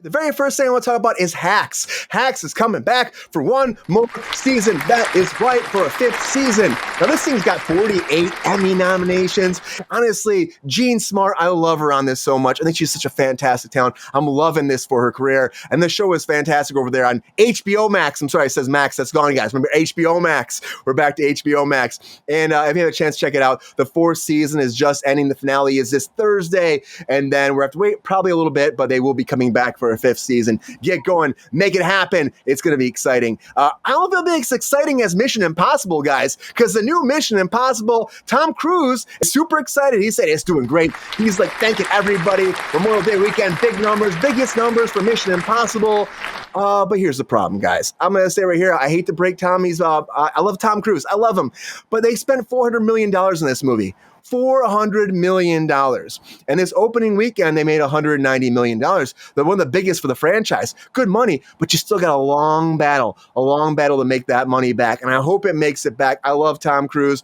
The very first thing I want to talk about is Hacks. Hacks is coming back for one more season. That is right, for a 5th season. Now, this thing's got 48 Emmy nominations. Honestly, Jean Smart, I love her on this so much. I think she's such a fantastic talent. I'm loving this for her career. And the show is fantastic over there on HBO Max. I'm sorry, it says Max. That's gone, guys. Remember, HBO Max. We're back to HBO Max. And if you have a chance to check it out, the 4th season is just ending. The finale is this Thursday. And then we'll have to wait probably a little bit, but they will be coming back for a 5th season. Get going, make it happen. It's going to be exciting. I don't feel it's exciting as Mission Impossible, guys, because the new Mission Impossible, Tom Cruise is super excited. He said it's doing great. He's like thanking everybody. Memorial Day weekend, big numbers, biggest numbers for Mission Impossible. But here's the problem, guys. I'm going to say right here, I hate to break Tommy's. I love Tom Cruise. I love him. But they spent $400 million in this movie. $400 million. And this opening weekend, they made $190 million. They're one of the biggest for the franchise. Good money, but you still got a long battle to make that money back. And I hope it makes it back. I love Tom Cruise.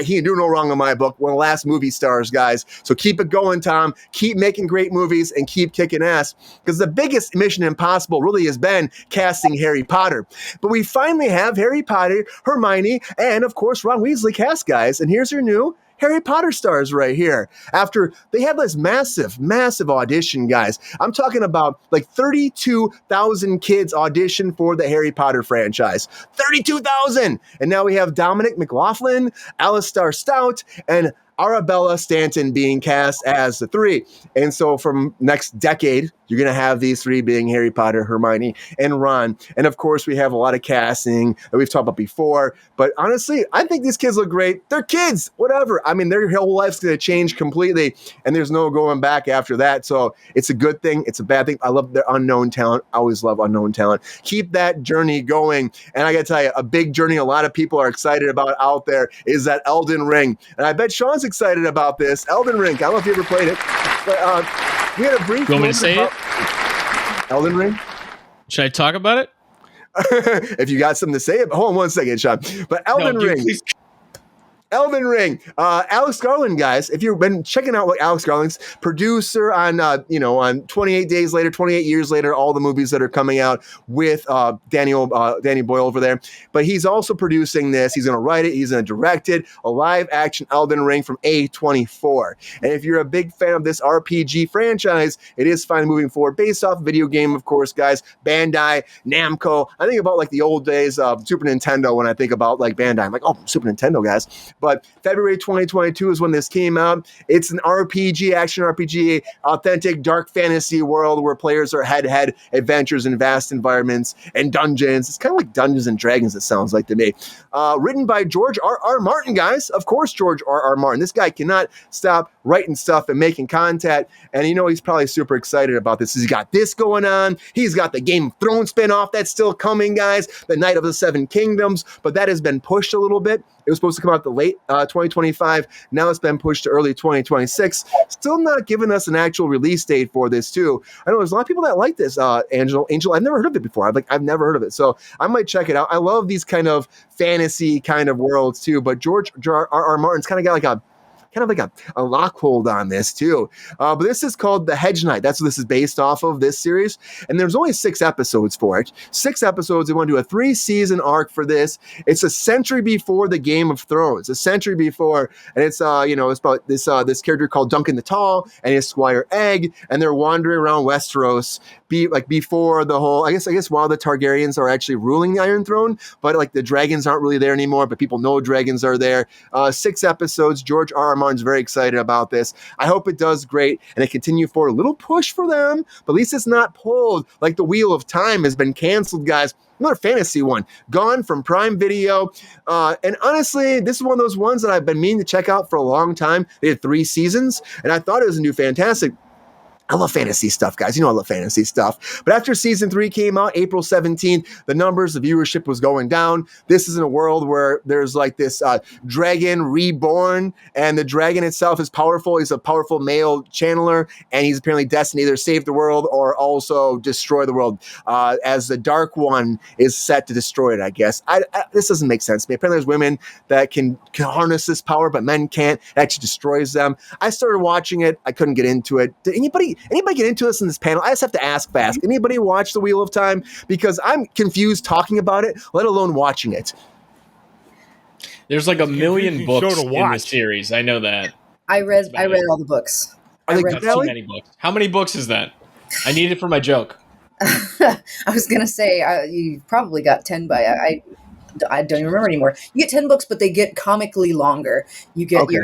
He can do no wrong in my book. One of the last movie stars, guys. So keep it going, Tom. Keep making great movies and keep kicking ass. Because the biggest Mission Impossible really has been casting Harry Potter. But we finally have Harry Potter, Hermione, and of course, Ron Weasley cast, guys. And here's your new Harry Potter stars right here. After they had this massive audition, guys. I'm talking about like 32,000 kids audition for the Harry Potter franchise. 32,000! And now we have Dominic McLaughlin, Alistair Stout, and Arabella Stanton being cast as the 3. And so from next decade, you're going to have these 3 being Harry Potter, Hermione, and Ron. And of course, we have a lot of casting that we've talked about before. But honestly, I think these kids look great. They're kids, whatever. I mean, their whole life's going to change completely, and there's no going back after that. So it's a good thing. It's a bad thing. I love their unknown talent. I always love unknown talent. Keep that journey going. And I got to tell you, a big journey a lot of people are excited about out there is that Elden Ring. And I bet Sean's excited about this. Elden Ring. I don't know if you ever played it, but we had a brief. You want me to say it? Elden Ring. Should I talk about it? If you got something to say, hold on one second, Sean. But Elden Ring. Please. Elden Ring. Alex Garland, guys, if you've been checking out what Alex Garland's producer on, on 28 Days Later, 28 Years Later, all the movies that are coming out with Danny Boyle over there. But he's also producing this. He's going to write it. He's going to direct it. A live action Elden Ring from A24. And if you're a big fan of this RPG franchise, it is fine moving forward based off video game, of course, guys. Bandai, Namco. I think about like the old days of Super Nintendo when I think about like Bandai. I'm like, oh, Super Nintendo, guys. But February 2022 is when this came out. It's an RPG, action RPG, authentic dark fantasy world where players are head-to-head adventures in vast environments and dungeons. It's kind of like Dungeons and Dragons, it sounds like to me. Written by George R.R. Martin, guys. Of course, George R.R. Martin. This guy cannot stop writing stuff and making content. And he's probably super excited about this. He's got this going on. He's got the Game of Thrones spinoff that's still coming, guys. The Night of the Seven Kingdoms. But that has been pushed a little bit. It was supposed to come out the late 2025. Now it's been pushed to early 2026. Still not giving us an actual release date for this, too. I know there's a lot of people that like this, Angel. I've never heard of it before. I've never heard of it. So I might check it out. I love these kind of fantasy kind of worlds, too. But George R.R. Martin's kind of got like a lock hold on this too. But this is called The Hedge Knight. That's what this is based off of, this series. And there's only 6 episodes for it. 6 episodes. They want to do a 3-season arc for this. It's a century before the Game of Thrones. A century before. And it's, it's about this character called Duncan the Tall and his Squire Egg. And they're wandering around Westeros before the whole, I guess while the Targaryens are actually ruling the Iron Throne, but like the dragons aren't really there anymore, but people know dragons are there. 6 episodes. George R.R. Martin's very excited about this. I hope it does great and it continue for a little push for them, but at least it's not pulled like the Wheel of Time has been canceled, guys. Another fantasy one, gone from Prime Video. And honestly, this is one of those ones that I've been meaning to check out for a long time. They had 3 seasons, and I thought it was a new fantastic. I love fantasy stuff, guys. I love fantasy stuff. But after season 3 came out, April 17th, the numbers, the viewership was going down. This is in a world where there's like this dragon reborn, and the dragon itself is powerful. He's a powerful male channeler, and he's apparently destined to either save the world or also destroy the world, as the Dark One is set to destroy it, I guess. This doesn't make sense to me. Apparently there's women that can harness this power, but men can't. It actually destroys them. I started watching it. I couldn't get into it. Did anybody anybody get into this in this panel? I just have to ask fast. Anybody watch The Wheel of Time? Because I'm confused talking about it, let alone watching it. There's like a million confusing books show to in the watch. series. I know that. I read all the books. Are they read- good, That's too Allie? many books. How many books is that? I need it for my joke. I was gonna say you probably got 10 by I don't even remember anymore. You get 10 books, but they get comically longer. You get Okay.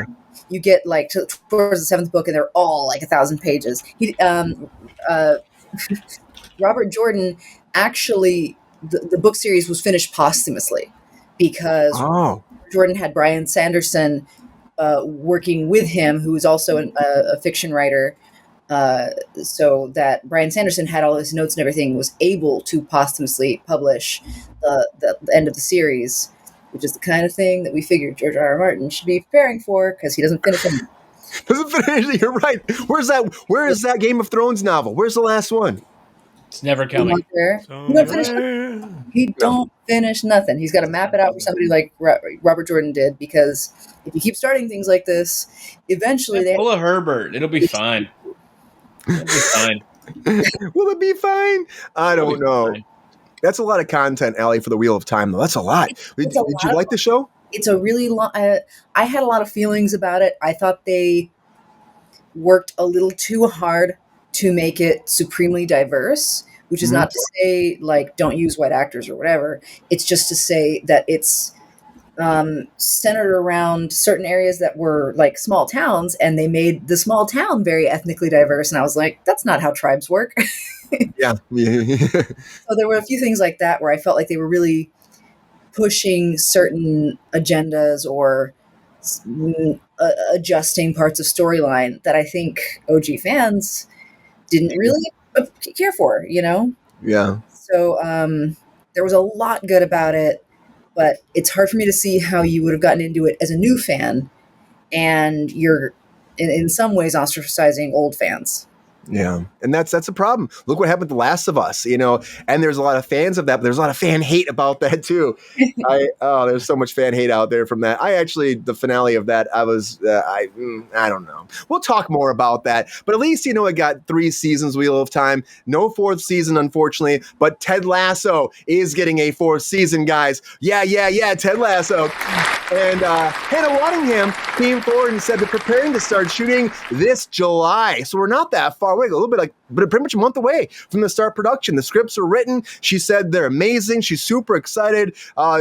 you get like towards the 7th book, and they're all like 1,000 pages. Robert Jordan actually the book series was finished posthumously because Oh, Jordan had Brian Sanderson working with him, who is also a fiction writer. So that Brian Sanderson had all his notes and everything, was able to posthumously publish the end of the series, which is the kind of thing that we figured George R. R. Martin should be preparing for because he doesn't finish them. doesn't finish. You're right. Where is that Game of Thrones novel? Where's the last one? It's never coming. He don't finish nothing. He's got to map it out for somebody like Robert Jordan did, because if you keep starting things like this, eventually Pull a Herbert. It'll be fine. It'll be fine. Will it be fine? I It'll don't be know. fine. That's a lot of content, Allie, for The Wheel of Time, though. That's a lot. Did you like the show? It's a really long. I had a lot of feelings about it. I thought they worked a little too hard to make it supremely diverse, which is not to say like don't use white actors or whatever. It's just to say that it's centered around certain areas that were like small towns, and they made the small town very ethnically diverse. And I was like, that's not how tribes work. Yeah. So there were a few things like that where I felt like they were really pushing certain agendas or adjusting parts of storyline that I think OG fans didn't really care for, you know? Yeah. So there was a lot good about it, but it's hard for me to see how you would have gotten into it as a new fan, and you're in some ways ostracizing old fans. Yeah. And that's a problem. Look what happened to Last of Us, you know, and there's a lot of fans of that, but there's a lot of fan hate about that too. There's so much fan hate out there from that. The finale of that, I don't know. We'll talk more about that, but at least, you know, it got 3 seasons, Wheel of Time, no 4th season, unfortunately, but Ted Lasso is getting a 4th season, guys. Yeah. Ted Lasso. And Hannah Waddingham came forward and said they're preparing to start shooting this July. So we're not that far away, a little bit but pretty much a month away from the start production. The scripts are written. She said they're amazing. She's super excited.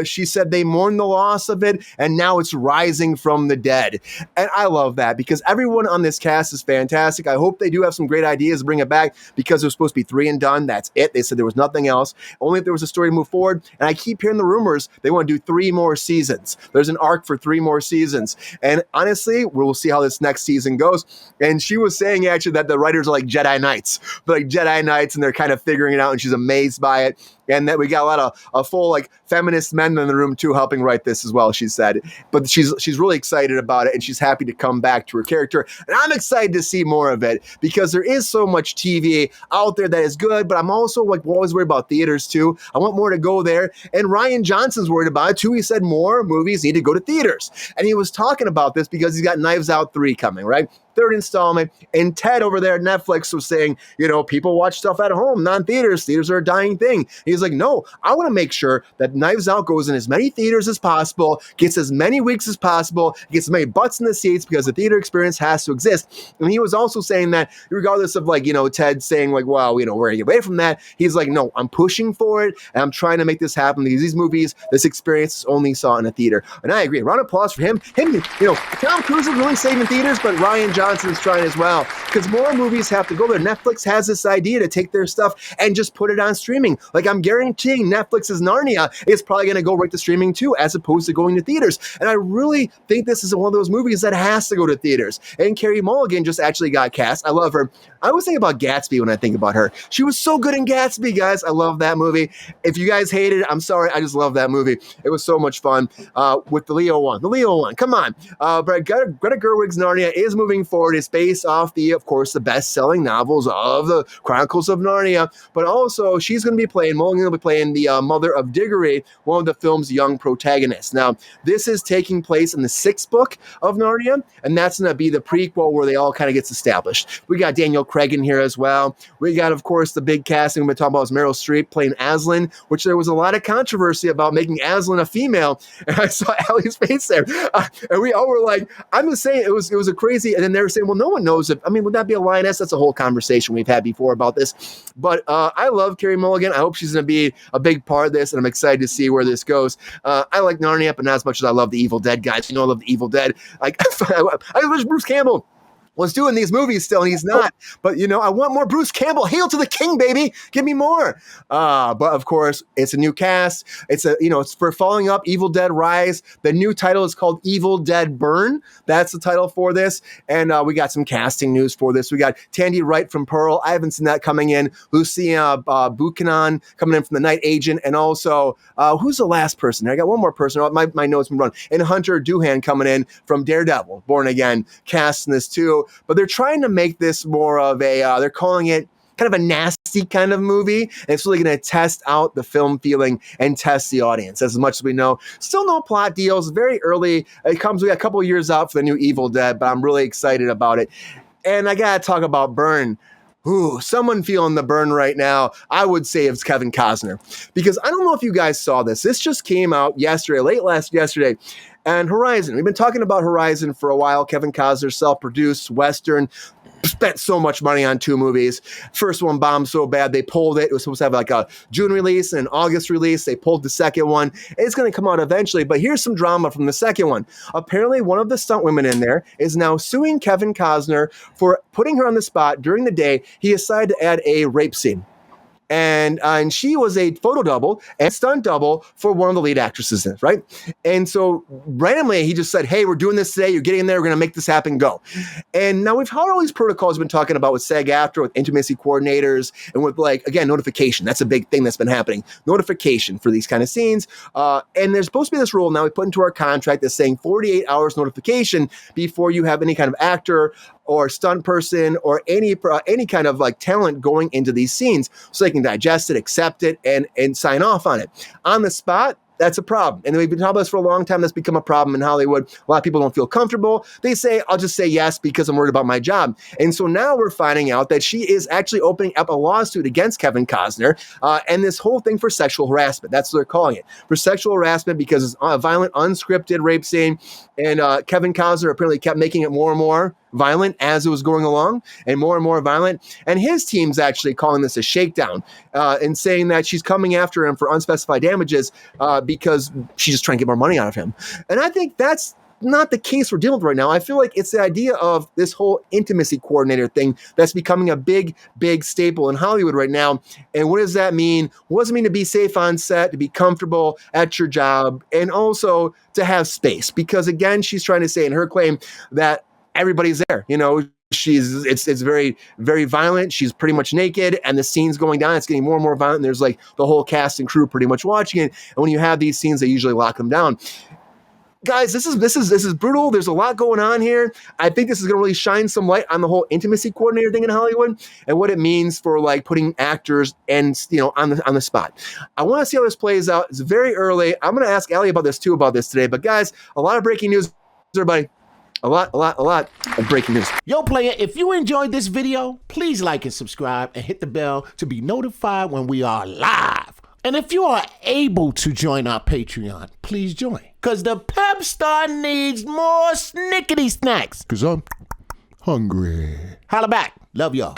She said they mourn the loss of it, and now it's rising from the dead. And I love that because everyone on this cast is fantastic. I hope they do have some great ideas to bring it back, because it was supposed to be 3 and done. That's it. They said there was nothing else. Only if there was a story to move forward. And I keep hearing the rumors they want to do 3 more seasons. There's an arc for 3 more seasons. And honestly, we'll see how this next season goes. And she was saying actually that the writers are like Jedi Knights. They're like Jedi Knights, and they're kind of figuring it out, and she's amazed by it. And that we got a lot of full like feminist men in the room too, helping write this as well, she said. But she's really excited about it, and she's happy to come back to her character. And I'm excited to see more of it, because there is so much TV out there that is good, but I'm also like always worried about theaters too. I want more to go there. And Ryan Johnson's worried about it too. He said more movies need to go to theaters. And he was talking about this because he's got Knives Out 3 coming, right? 3rd installment. And Ted over there at Netflix was saying, you know, people watch stuff at home, not in theaters. Theaters are a dying thing. He's like, no, I want to make sure that Knives Out goes in as many theaters as possible, gets as many weeks as possible, gets as many butts in the seats, because the theater experience has to exist. And he was also saying that regardless of like, you know, Ted saying like, well, you know, we're going to get away from that. He's like, no, I'm pushing for it, and I'm trying to make this happen, because these movies, this experience is only saw in a theater. And I agree. A round of applause for him. You know, Tom Cruise is really saving theaters, but Ryan Johnson's trying as well, because more movies have to go there. Netflix has this idea to take their stuff and just put it on streaming. Like, I'm guaranteeing Netflix's Narnia is probably going to go right to streaming too, as opposed to going to theaters. And I really think this is one of those movies that has to go to theaters. And Carey Mulligan just actually got cast. I love her. I always think about Gatsby when I think about her. She was so good in Gatsby, guys. I love that movie. If you guys hate it, I'm sorry. I just love that movie. It was so much fun with the Leo one. The Leo one. Come on. But Greta Gerwig's Narnia is moving forward. It's based off of course, the best-selling novels of the Chronicles of Narnia, but also she's going to be playing, Mulligan will be playing the mother of Diggory, one of the film's young protagonists. Now, this is taking place in the 6th book of Narnia, and that's going to be the prequel where they all kind of gets established. We got Daniel Craig in here as well. We got, of course, the big casting we've been talking about is Meryl Streep playing Aslan, which there was a lot of controversy about making Aslan a female, and I saw Allie's face there, and we all were like, I'm just saying, it was a crazy, and then they were saying, well, no one knows if, I mean, would that be a lioness? That's a whole conversation we've had before about this, but I love Carey Mulligan. I hope she's going to be a big part of this, and I'm excited to see where this goes. I like Narnia, but not as much as I love the Evil Dead guys. You know I love the Evil Dead. Like, I wish Bruce Campbell was doing these movies still, and he's not. But, I want more Bruce Campbell. Hail to the king, baby. Give me more. But, of course, it's a new cast. It's it's for following up Evil Dead Rise. The new title is called Evil Dead Burn. That's the title for this. And we got some casting news for this. We got Tandy Wright from Pearl. I haven't seen that coming in. Lucia Buchanan coming in from The Night Agent. And also, who's the last person? I got one more person. My notes been run. And Hunter Doohan coming in from Daredevil, Born Again, casting this too. But they're trying to make this more of a, they're calling it kind of a nasty kind of movie. And it's really going to test out the film feeling and test the audience as much as we know. Still no plot deals. Very early. We got a couple years out for the new Evil Dead, but I'm really excited about it. And I got to talk about Burn. Ooh, someone feeling the burn right now, I would say it's Kevin Costner. Because I don't know if you guys saw this. This just came out yesterday, yesterday. And Horizon. We've been talking about Horizon for a while. Kevin Costner, self-produced Western. Spent so much money on 2 movies. First one bombed so bad they pulled it. It was supposed to have like a June release and an August release. They pulled the second one. It's going to come out eventually, but here's some drama from the second one. Apparently, one of the stunt women in there is now suing Kevin Costner for putting her on the spot during the day. He decided to add a rape scene. And she was a photo double and stunt double for one of the lead actresses in it, right? And so randomly he just said, hey, we're doing this today. You're getting in there. We're going to make this happen. Go. And now we've had all these protocols we've been talking about with SAG-AFTRA, with intimacy coordinators, and with notification. That's a big thing that's been happening. Notification for these kind of scenes. And there's supposed to be this rule now we put into our contract that's saying 48 hours notification before you have any kind of actor or stunt person or any kind of talent going into these scenes so they can digest it, accept it, and sign off on it. On the spot, that's a problem. And we've been talking about this for a long time. That's become a problem in Hollywood. A lot of people don't feel comfortable. They say, I'll just say yes because I'm worried about my job. And so now we're finding out that she is actually opening up a lawsuit against Kevin Costner and this whole thing for sexual harassment. That's what they're calling it. For sexual harassment because it's a violent, unscripted rape scene. And Kevin Costner apparently kept making it more and more violent as it was going along and more violent. And his team's actually calling this a shakedown and saying that she's coming after him for unspecified damages because she's just trying to get more money out of him. And I think that's not the case we're dealing with right now. I feel like it's the idea of this whole intimacy coordinator thing that's becoming a big staple in Hollywood right now. And what does that mean? What does it mean to be safe on set, to be comfortable at your job, and also to have space? Because again, she's trying to say in her claim that everybody's there, it's very, very violent. She's pretty much naked and the scene's going down. It's getting more and more violent. And there's the whole cast and crew pretty much watching it. And when you have these scenes, they usually lock them down. Guys, this is brutal. There's a lot going on here. I think this is going to really shine some light on the whole intimacy coordinator thing in Hollywood and what it means for putting actors and on the spot. I want to see how this plays out. It's very early. I'm going to ask Allie about this today. But guys, a lot of breaking news, everybody. A lot of breaking news. Yo, player, if you enjoyed this video, please like and subscribe and hit the bell to be notified when we are live. And if you are able to join our Patreon, please join. Because the Pep Star needs more snickety snacks. Because I'm hungry. Holla back. Love y'all.